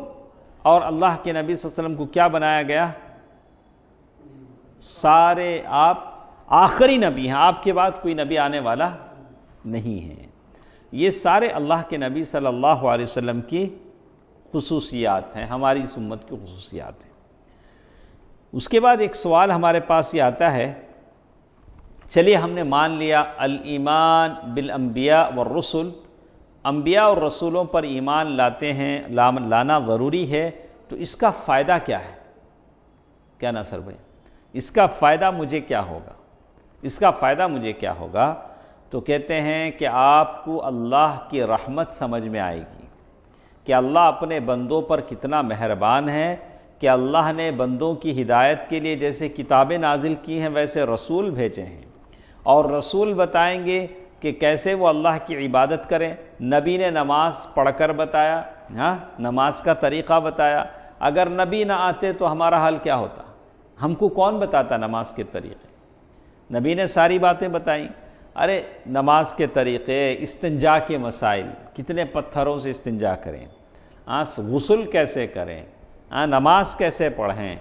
اور اللہ کے نبی صلی اللہ علیہ وسلم کو کیا بنایا گیا؟ سارے آپ آخری نبی ہیں، آپ کے بعد کوئی نبی آنے والا نہیں ہے. یہ سارے اللہ کے نبی صلی اللہ علیہ وسلم کی خصوصیات ہیں، ہماری اس امت کی خصوصیات ہیں. اس کے بعد ایک سوال ہمارے پاس یہ آتا ہے، چلیے ہم نے مان لیا الایمان بالانبیاء والرسل، انبیاء اور رسولوں پر ایمان لاتے ہیں، لانا ضروری ہے، تو اس کا فائدہ کیا ہے؟ کیا ناصر بھائی، اس کا فائدہ مجھے کیا ہوگا؟ اس کا فائدہ مجھے کیا ہوگا؟ تو کہتے ہیں کہ آپ کو اللہ کی رحمت سمجھ میں آئے گی کہ اللہ اپنے بندوں پر کتنا مہربان ہے، کہ اللہ نے بندوں کی ہدایت کے لیے جیسے کتابیں نازل کی ہیں ویسے رسول بھیجے ہیں، اور رسول بتائیں گے کہ کیسے وہ اللہ کی عبادت کریں. نبی نے نماز پڑھ کر بتایا، نماز کا طریقہ بتایا. اگر نبی نہ آتے تو ہمارا حال کیا ہوتا؟ ہم کو کون بتاتا نماز کے طریقے؟ نبی نے ساری باتیں بتائیں. ارے نماز کے طریقے، استنجا کے مسائل، کتنے پتھروں سے استنجا کریں، غسل کیسے کریں، نماز کیسے پڑھیں،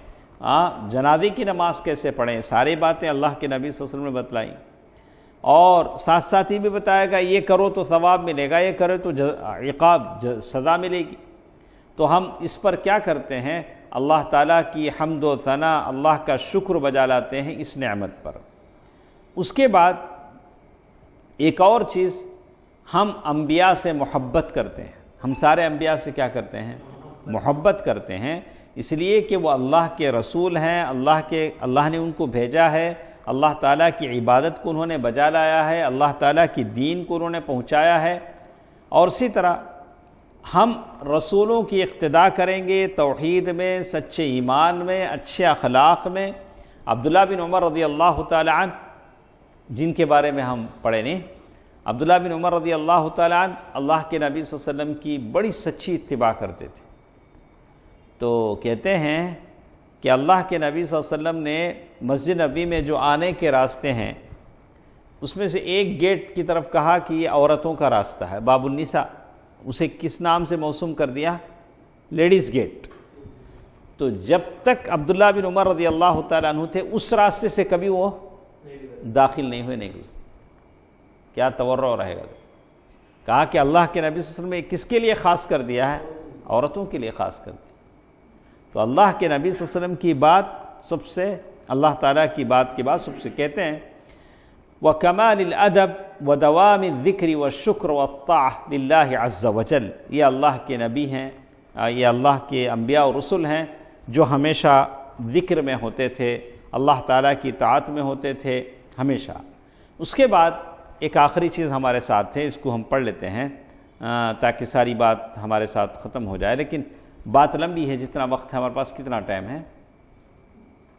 جنازے کی نماز کیسے پڑھیں، ساری باتیں اللہ کے نبی صلی اللہ علیہ وسلم نے بتلائیں. اور ساتھ ساتھ یہ بھی بتائے گا یہ کرو تو ثواب ملے گا، یہ کرو تو عقاب سزا ملے گی. تو ہم اس پر کیا کرتے ہیں؟ اللہ تعالیٰ کی حمد و ثنا، اللہ کا شکر بجا لاتے ہیں اس نعمت پر. اس کے بعد ایک اور چیز، ہم انبیاء سے محبت کرتے ہیں. ہم سارے انبیاء سے کیا کرتے ہیں؟ محبت کرتے ہیں، اس لیے کہ وہ اللہ کے رسول ہیں، اللہ نے ان کو بھیجا ہے، اللہ تعالیٰ کی عبادت کو انہوں نے بجا لایا ہے، اللہ تعالیٰ کی دین کو انہوں نے پہنچایا ہے. اور اسی طرح ہم رسولوں کی اقتداء کریں گے توحید میں، سچے ایمان میں، اچھے اخلاق میں. عبداللہ بن عمر رضی اللہ تعالیٰ عنہ، جن کے بارے میں ہم پڑھے نہیں، عبداللہ بن عمر رضی اللہ تعالیٰ عنہ اللہ کے نبی صلی اللہ علیہ وسلم کی بڑی سچی اتباع کرتے تھے. تو کہتے ہیں کہ اللہ کے نبی صلی اللہ علیہ وسلم نے مسجد نبی میں جو آنے کے راستے ہیں اس میں سے ایک گیٹ کی طرف کہا کہ یہ عورتوں کا راستہ ہے، باب النساء. اسے کس نام سے موسوم کر دیا؟ Ladies gate. تو جب تک عبداللہ بن عمر رضی اللہ تعالیٰ عنہ تھے اس راستے سے کبھی وہ داخل نہیں ہوئے، نہیں گزرے. کیا تورع رہے گا؟ کہا کہ اللہ کے نبی صلی اللہ علیہ وسلم نے کس کے لیے خاص کر دیا ہے؟ عورتوں کے لیے خاص کر دیا. تو اللہ کے نبی صلی اللہ علیہ وسلم کی بات سب سے، اللہ تعالیٰ کی بات کے بعد سب سے کہتے ہیں وَكَمَالِ الْأَدَبِ وَدَوَامِ الذِّكْرِ وَالشُّكْرِ وَالطَّاعَةِ لِلَّهِ عَزَّ وَجَلَّ. یہ اللہ کے نبی ہیں، یہ اللہ کے انبیاء و رسل ہیں جو ہمیشہ ذکر میں ہوتے تھے، اللہ تعالیٰ کی طاعت میں ہوتے تھے ہمیشہ. اس کے بعد ایک آخری چیز ہمارے ساتھ ہے، اس کو ہم پڑھ لیتے ہیں تاکہ ساری بات ہمارے ساتھ ختم ہو جائے. لیکن بات لمبی ہے، جتنا وقت ہے ہمارے پاس. کتنا ٹائم ہے؟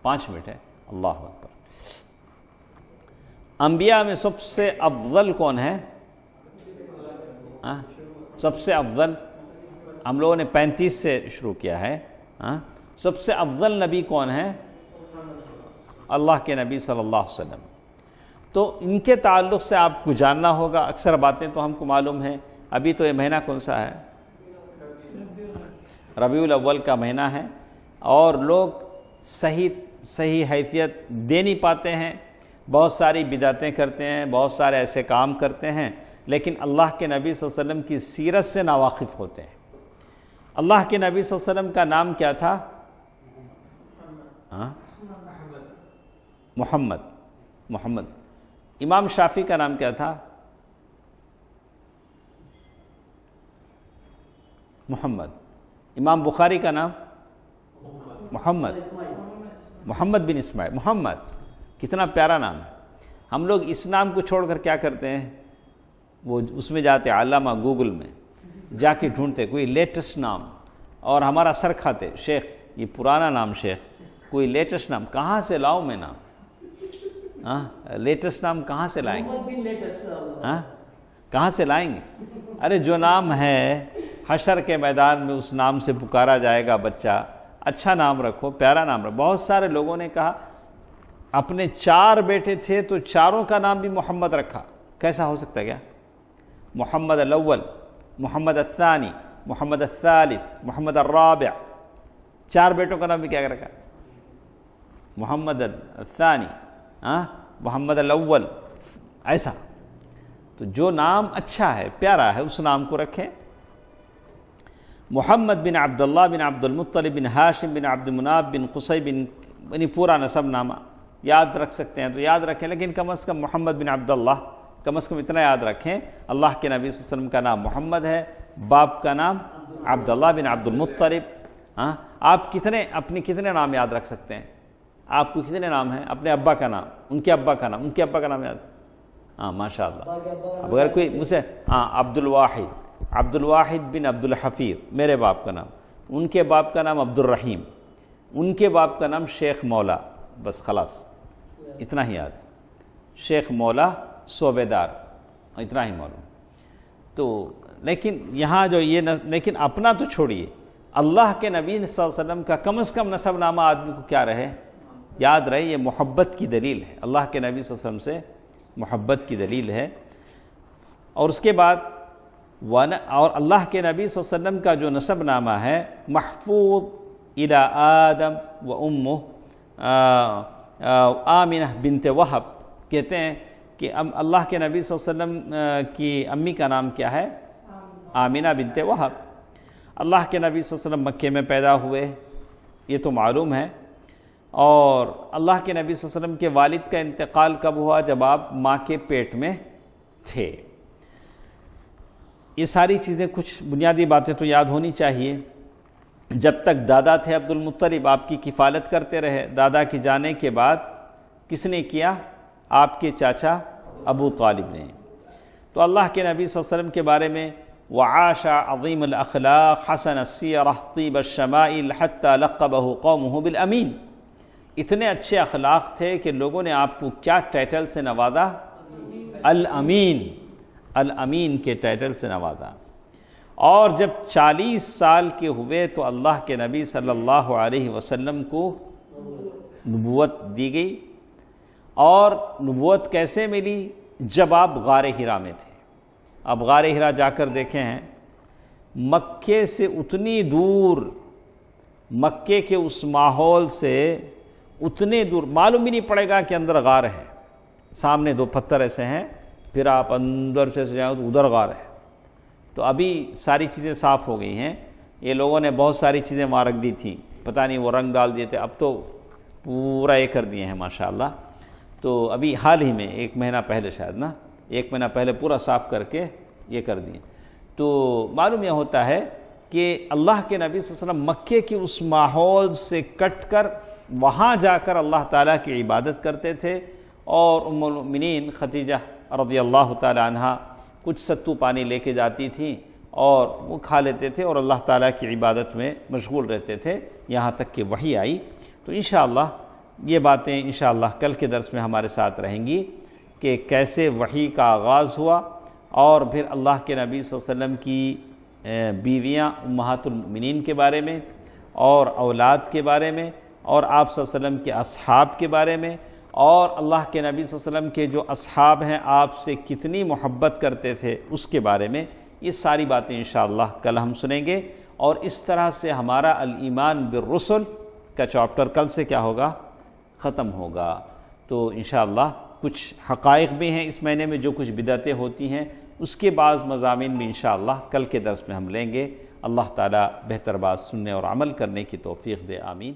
5 منٹ ہے. اللہ اکبر. انبیاء میں سب سے افضل کون ہے؟ سب سے افضل، ہم لوگوں نے 35 سے شروع کیا ہے. سب سے افضل نبی کون ہے؟ اللہ کے نبی صلی اللہ علیہ وسلم. تو ان کے تعلق سے آپ کو جاننا ہوگا. اکثر باتیں تو ہم کو معلوم ہیں. ابھی تو یہ مہینہ کون سا ہے؟ ربیع الاول کا مہینہ ہے، اور لوگ صحیح حیثیت دے نہیں پاتے ہیں، بہت ساری بدعتیں کرتے ہیں، بہت سارے ایسے کام کرتے ہیں، لیکن اللہ کے نبی صلی اللہ علیہ وسلم کی سیرت سے ناواقف ہوتے ہیں. اللہ کے نبی صلی اللہ علیہ وسلم کا نام کیا تھا؟ محمد. امام شافعی کا نام کیا تھا؟ محمد. امام بخاری کا نام محمد بن اسماعیل. محمد کتنا پیارا نام ہے. ہم لوگ اس نام کو چھوڑ کر کیا کرتے ہیں؟ وہ اس میں جاتے علامہ گوگل میں جا کے ڈھونڈتے کوئی لیٹسٹ نام، اور ہمارا سر کھاتے، شیخ یہ پرانا نام، شیخ کوئی لیٹسٹ نام کہاں سے لاؤں میں نام؟ لیٹسٹ نام کہاں سے لائیں گے؟ کہاں سے لائیں گے؟ ارے جو نام ہے حشر کے میدان میں اس نام سے پکارا جائے گا بچہ. اچھا نام رکھو، پیارا نام رکھو. بہت سارے لوگوں نے کہا اپنے 4 بیٹے تھے تو چاروں کا نام بھی محمد رکھا. کیسا ہو سکتا ہے کیا؟ محمد الاول، محمد الثانی، محمد الثالث، محمد الرابع. 4 بیٹوں کا نام بھی کیا رکھا؟ محمد الثانی، محمد الاول. ایسا تو جو نام اچھا ہے، پیارا ہے، اس نام کو رکھیں. محمد بن عبداللہ بن عبد المطلب بن ہاشم بن عبد مناف بن قصی بن، یعنی پورا نسب نامہ یاد رکھ سکتے ہیں تو یاد رکھیں، لیکن کم از کم محمد بن عبداللہ کم از کم اتنا یاد رکھیں. اللہ کے نبی صلی اللہ علیہ وسلم کا نام محمد ہے، باپ کا نام عبداللہ بن عبد المطلب. آپ اپنے کتنے نام یاد رکھ سکتے ہیں؟ آپ کو کتنے نام ہیں؟ اپنے ابا کا نام، ان کے ابا کا نام، ان کے ابا کا نام یاد؟ ماشاء اللہ. اب اگر کوئی مجھ سے عبد الواحد بن عبد الحفیظ میرے باپ کا نام، ان کے باپ کا نام عبد الرحیم، ان کے باپ کا نام شیخ مولا، بس خلاص اتنا ہی یاد. شیخ مولا صوبیدار، اتنا ہی معلوم. تو لیکن یہاں جو لیکن اپنا تو چھوڑیے، اللہ کے نبی صلی اللہ علیہ وسلم کا کم از کم نسب نامہ آدمی کو کیا رہے؟ یاد رہے. یہ محبت کی دلیل ہے، اللہ کے نبی صلی اللہ علیہ وسلم سے محبت کی دلیل ہے. اور اس کے بعد اور اللہ کے نبی صلی اللہ علیہ وسلم کا جو نسب نامہ ہے محفوظ الی آدم و امہ آمنہ بنت وہب. کہتے ہیں کہ اللہ کے نبی صلی اللہ علیہ وسلم کی امی کا نام کیا ہے؟ آمنہ بنت وہب. اللہ کے نبی صلی اللہ علیہ وسلم مکے میں پیدا ہوئے، یہ تو معلوم ہے. اور اللہ کے نبی صلی اللہ علیہ وسلم کے والد کا انتقال کب ہوا؟ جب آپ ماں کے پیٹ میں تھے. یہ ساری چیزیں کچھ بنیادی باتیں تو یاد ہونی چاہیے. جب تک دادا تھے عبد المطلب آپ کی کفالت کرتے رہے. دادا کے جانے کے بعد کس نے کیا؟ آپ کے چاچا ابو طالب نے. تو اللہ کے نبی صلی اللہ علیہ وسلم کے بارے میں وعاش عظیم الاخلاق حسن السیرہ طیب الشمائل حتی لقبہ قومہ بالامین. اتنے اچھے اخلاق تھے کہ لوگوں نے آپ کو کیا ٹائٹل سے نوازا؟ الامین. الامین کے ٹائٹل سے نوازا. اور جب 40 سال کے ہوئے تو اللہ کے نبی صلی اللہ علیہ وسلم کو نبوت دی گئی. اور نبوت کیسے ملی؟ جب آپ غار حرا میں تھے. اب غار حرا جا کر دیکھے ہیں، مکے سے اتنی دور، مکے کے اس ماحول سے اتنے دور، معلوم بھی نہیں پڑے گا کہ اندر غار ہے. سامنے 2 پتھر ایسے ہیں، پھر آپ اندر سے جائیں تو ادھر غار ہے. تو ابھی ساری چیزیں صاف ہو گئی ہیں. یہ لوگوں نے بہت ساری چیزیں وہاں رکھ دی تھیں، پتہ نہیں وہ رنگ ڈال دیے تھے، اب تو پورا یہ کر دیے ہیں ماشاءاللہ. تو ابھی حال ہی میں 1 مہینہ پہلے، شاید 1 مہینہ پہلے پورا صاف کر کے یہ کر دیے. تو معلوم یہ ہوتا ہے کہ اللہ کے نبی صلی اللہ علیہ وسلم مکے کے اس ماحول سے کٹ کر وہاں جا کر اللہ تعالیٰ کی عبادت کرتے تھے. اور ام المؤمنین خدیجہ رضی اللہ تعالی عنہ کچھ ستو پانی لے کے جاتی تھیں اور وہ کھا لیتے تھے اور اللہ تعالیٰ کی عبادت میں مشغول رہتے تھے، یہاں تک کہ وحی آئی. تو انشاءاللہ یہ باتیں انشاءاللہ کل کے درس میں ہمارے ساتھ رہیں گی کہ کیسے وحی کا آغاز ہوا، اور پھر اللہ کے نبی صلی اللہ علیہ وسلم کی بیویاں امہات المؤمنین کے بارے میں، اور اولاد کے بارے میں، اور آپ صلی اللہ علیہ وسلم کے اصحاب کے بارے میں، اور اللہ کے نبی صلی اللہ علیہ وسلم کے جو اصحاب ہیں آپ سے کتنی محبت کرتے تھے اس کے بارے میں یہ ساری باتیں انشاءاللہ کل ہم سنیں گے، اور اس طرح سے ہمارا الایمان بالرسل کا چاپٹر کل سے کیا ہوگا؟ ختم ہوگا۔ تو انشاءاللہ کچھ حقائق بھی ہیں اس مہینے میں، جو کچھ بدعتیں ہوتی ہیں اس کے بعض مضامین بھی انشاءاللہ کل کے درس میں ہم لیں گے۔ اللہ تعالیٰ بہتر بات سننے اور عمل کرنے کی توفیق دے، آمین۔